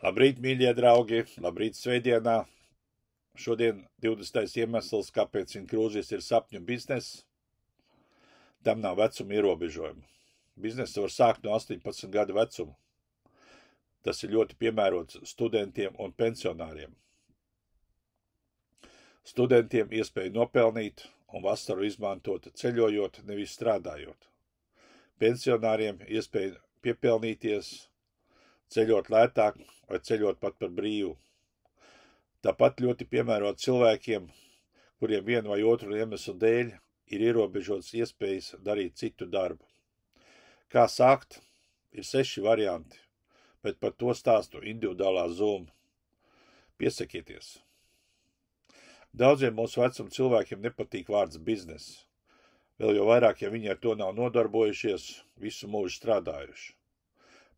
Labrīt, mīļie draugi, labrīt svētdienā. Šodien 20. iemesls, kāpēc Inkrūzijas ir sapņu biznes. Tam nav vecuma ierobežojumu. Biznesu var sākt no 18 gadu vecuma. Tas ir ļoti piemērots studentiem un pensionāriem. Studentiem iespēja nopelnīt un vasaru izmantot ceļojot, nevis strādājot. Pensionāriem iespēja piepelnīties, ceļot lētāk vai ceļot pat par brīvu. Tāpat ļoti piemērot cilvēkiem, kuriem vienu vai otru iemeslu dēļ ir ierobežotas iespējas darīt citu darbu. Kā sākt? Ir 6 varianti, bet par to stāstu individuālā Zoom. Piesakieties! Daudziem mūsu vecuma cilvēkiem nepatīk vārds biznes. Vēl jau vairāk, ja viņi ar to nav nodarbojušies, visu mūžu strādājuši.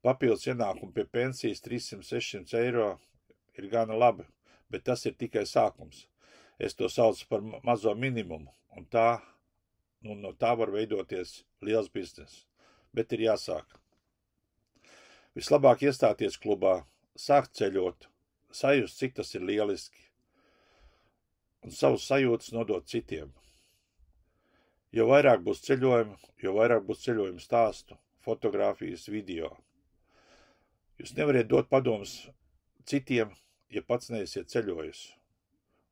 Papildus ienākumi pie pensijas 300–600 eiro ir gana labi, bet tas ir tikai sākums. Es to saucu par mazo minimumu, un no tā var veidoties liels biznes, bet ir jāsāk. Vislabāk iestāties klubā, sākt ceļot, sajust, cik tas ir lieliski, un savus sajūtas nodot citiem. Jo vairāk būs ceļojumu stāstu, fotogrāfijas, video. Jūs nevariet dot padomus citiem, ja pats neesiet ceļojis.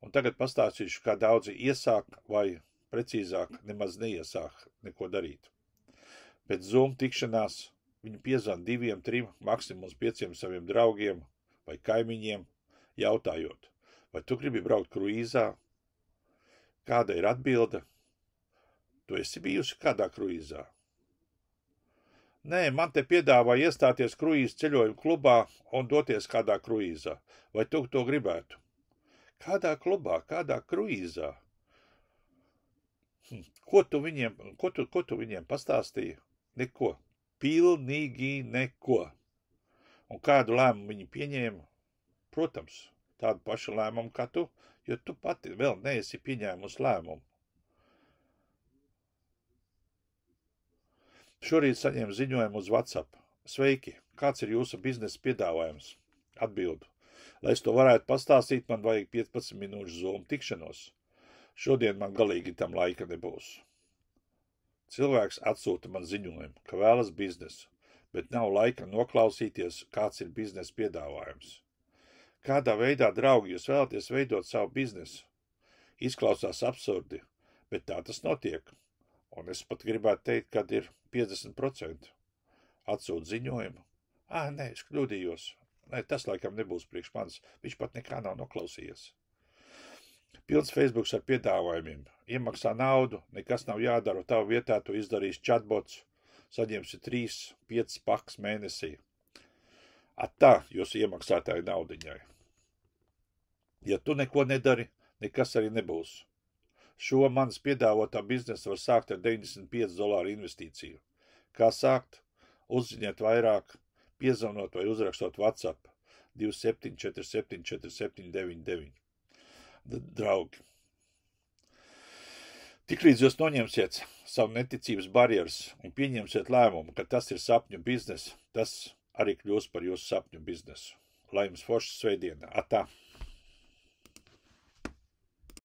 Un tagad pastāstīšu, kā daudzi iesāk vai, precīzāk, nemaz neiesāk neko darīt. Pēc Zoom tikšanās viņi piezvan 2, 3, maksimums 5 saviem draugiem vai kaimiņiem, jautājot, vai tu gribi braukt kruīzā? Kāda ir atbilde? Tu esi bijusi kādā kruīzā? Nē, man te piedāvā iestāties kruīzes ceļojumu klubā un doties kādā kruīzā. Vai tu to gribētu? Kādā klubā, kādā kruīzā? Ko tu viņiem pastāstīji? Neko. Pilnīgi neko. Un kādu lēmumu viņi pieņēma? Protams, tādu pašu lēmumu kā tu, jo tu pati vēl neesi pieņēmusi lēmumu. Šorīt saņēmu ziņojumu uz WhatsApp. Sveiki, kāds ir jūsu biznesa piedāvājums? Atbildu. Lai es to varētu pastāstīt, man vajag 15 minūšu Zoom tikšanos. Šodien man galīgi tam laika nebūs. Cilvēks atsūta man ziņojumu, ka vēlas biznesu, bet nav laika noklausīties, kāds ir biznesa piedāvājums. Kādā veidā, draugi, jūs vēlaties veidot savu biznesu? Izklausās absurdi, bet tā tas notiek. Un es pat gribētu teikt, kad ir 50%. Atsūt ziņojumu. Nē, es kļūdījos. Nē, tas laikam nebūs priekš manis. Viņš pat nekā nav noklausījies. Pilns Facebooks ar piedāvājumiem. Iemaksā naudu, nekas nav jādara, tavu vietā to izdarīs chatbots. Saņemsi 3–5 pakas mēnesī. Tā jūsu iemaksātāju naudiņai. Ja tu neko nedari, nekas arī nebūs. Šo manas piedāvotā biznesa var sākt ar $95 investīciju. Kā sākt? Uzziniet vairāk, piezvanot vai uzrakstot WhatsApp 27474799. Draugi, tiklīdz jūs noņemsiet savu neticības barjeras un pieņemsiet lēmumu, ka tas ir sapņu biznes, tas arī kļūs par jūsu sapņu biznesu. Lai jums forša svētdiena. Atā!